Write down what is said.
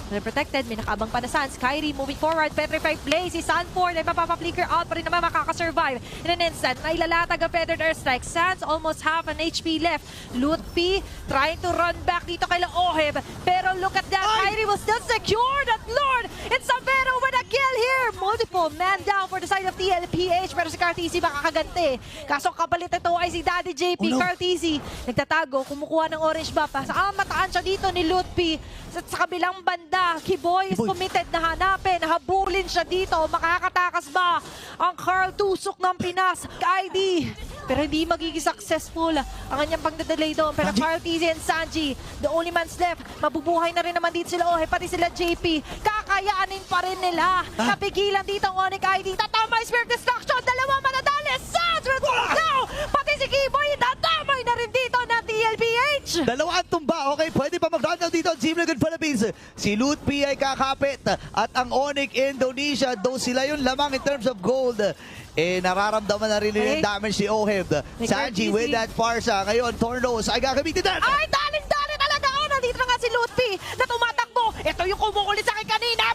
Protected, may nakaabang pa na Sans. Kyrie moving forward, petrified play. Si Sanford ay mapapa-flicker out pa rin naman makakasurvive. In an instant, nailalatag ang Feathered Airstrike. Sans almost half an HP left. Lutfi trying to run back dito kay Oheb. Pero look at that, Kyrie will still secure that Lord. It's Savero with a kill here. Multiple man down for the side of TLPH. Pero si Cartesi makakaganti. Kaso kapalit ito ay si Daddy JP. Cartesi nagtatago, kumukuha ng orange buff. Mataan siya dito ni Lutfi. Sa kabilang banda, Kiboy is committed na hanapin, habulin siya dito. Makakatakas ba ang Carl Tusok ng Pinas? ID, pero hindi magiging successful ang kanyang pagdadelay doon. Pero Carl TZ and Sanji, the only man's left. Mabubuhay na rin naman dito sila pati sila JP. Kakayaanin pa rin nila. Napigilan dito ang Onyx ID. Tatama yung Spirit Destruction. Dalawang manadali. Sans will go! Pati si Kiboy, tatamay na rin dito ng TLPH. Dalawa ang tumba. Okay, pwede pa mag-rundown dito ang Team Liquid Philippines. Si Lutfi ay kakapit at ang Onyx Indonesia, though sila yung lamang in terms of gold, nararamdaman na rin yung damage si Oheb. Sanji with that Farsa. Ngayon, Tornos ay gagamitin na. Ay, daling-dali talaga. Nandito na nga si Lutfi na tumatakbo. Ito yung kumukulit sa akin kanina.